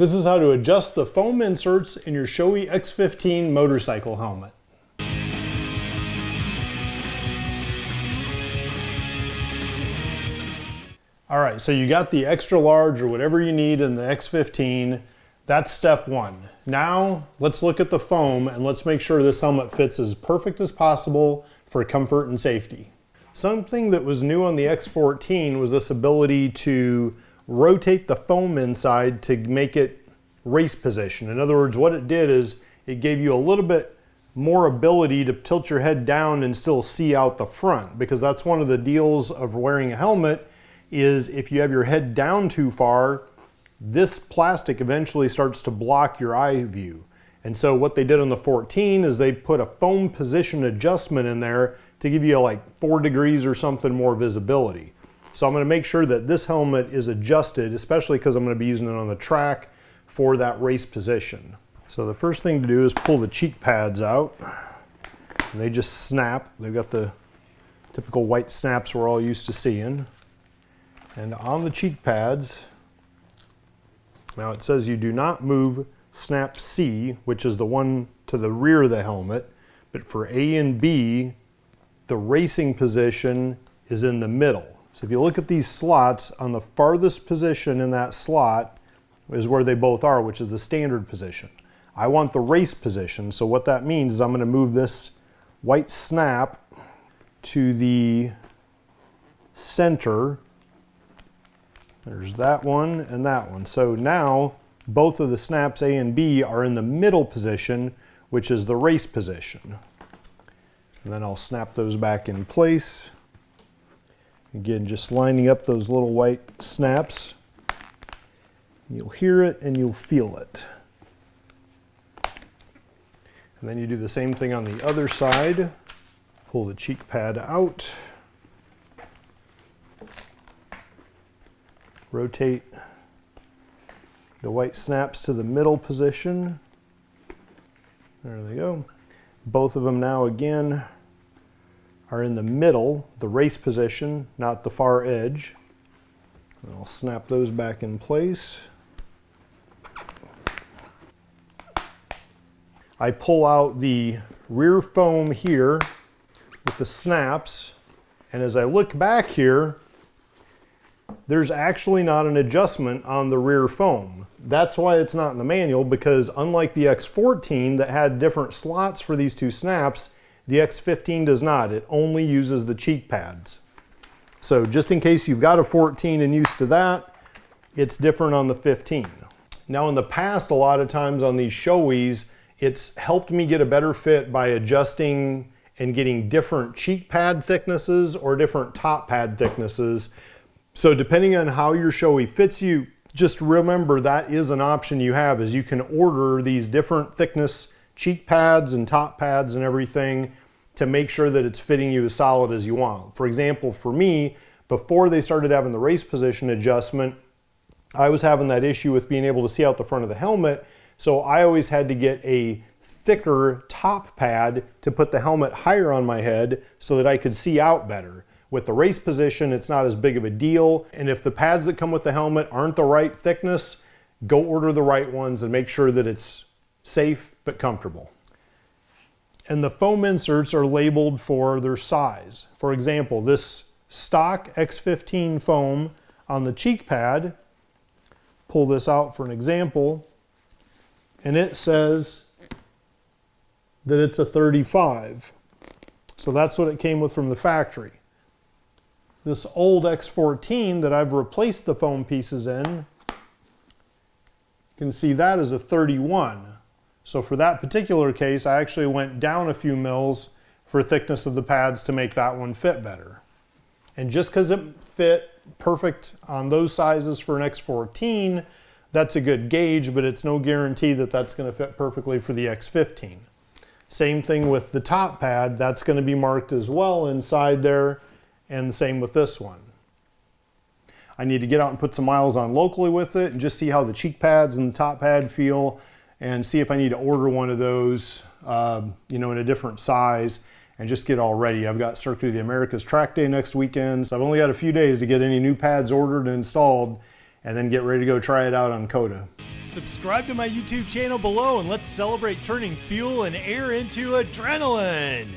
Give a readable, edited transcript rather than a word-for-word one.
This is how to adjust the foam inserts in your Shoei X15 motorcycle helmet. All right, so you got the extra large or whatever you need in the X15. That's step one. Now let's look at the foam and let's make sure this helmet fits as perfect as possible for comfort and safety. Something that was new on the X14 was this ability to rotate the foam inside to make it race position. In other words, what it did is it gave you a little bit more ability to tilt your head down and still see out the front, because that's one of the deals of wearing a helmet is if you have your head down too far, this plastic eventually starts to block your eye view. And so what they did on the 14 is they put a foam position adjustment in there to give you like 4 degrees or something more visibility. So I'm going to make sure that this helmet is adjusted, especially because I'm going to be using it on the track for that race position. So the first thing to do is pull the cheek pads out. And they just snap. They've got the typical white snaps we're all used to seeing. And on the cheek pads, now it says you do not move snap C, which is the one to the rear of the helmet, but for A and B, the racing position is in the middle. So if you look at these slots, on the farthest position in that slot is where they both are, which is the standard position. I want the race position, so what that means is I'm going to move this white snap to the center. There's that one and that one. So now both of the snaps A and B are in the middle position, which is the race position. And then I'll snap those back in place. Again, just lining up those little white snaps. You'll hear it and you'll feel it. And then you do the same thing on the other side. Pull the cheek pad out. Rotate the white snaps to the middle position. There they go. Both of them now again are in the middle, the race position, not the far edge. And I'll snap those back in place. I pull out the rear foam here with the snaps, and as I look back here, there's actually not an adjustment on the rear foam. That's why it's not in the manual, because unlike the X14 that had different slots for these two snaps, the X15 does not. It only uses the cheek pads. So just in case you've got a 14 and used to that, it's different on the 15. Now in the past, a lot of times on these Shoeis, it's helped me get a better fit by adjusting and getting different cheek pad thicknesses or different top pad thicknesses. So depending on how your Shoei fits you, just remember that is an option you have, is you can order these different thickness cheek pads and top pads and everything to make sure that it's fitting you as solid as you want. For example, for me, before they started having the race position adjustment, I was having that issue with being able to see out the front of the helmet, so I always had to get a thicker top pad to put the helmet higher on my head so that I could see out better. With the race position, it's not as big of a deal, and if the pads that come with the helmet aren't the right thickness, go order the right ones and make sure that it's safe but comfortable. And the foam inserts are labeled for their size. For example, this stock X15 foam on the cheek pad, pull this out for an example, and it says that it's a 35. So that's what it came with from the factory. This old X14 that I've replaced the foam pieces in, you can see that is a 31. So for that particular case, I actually went down a few mils for thickness of the pads to make that one fit better. And just because it fit perfect on those sizes for an X14, that's a good gauge, but it's no guarantee that that's going to fit perfectly for the X15. Same thing with the top pad, that's going to be marked as well inside there, and the same with this one. I need to get out and put some miles on locally with it and just see how the cheek pads and the top pad feel, and see if I need to order one of those, in a different size, and just get all ready. I've got Circuit of the Americas track day next weekend, so I've only got a few days to get any new pads ordered and installed, and then get ready to go try it out on COTA. Subscribe to my YouTube channel below and let's celebrate turning fuel and air into adrenaline.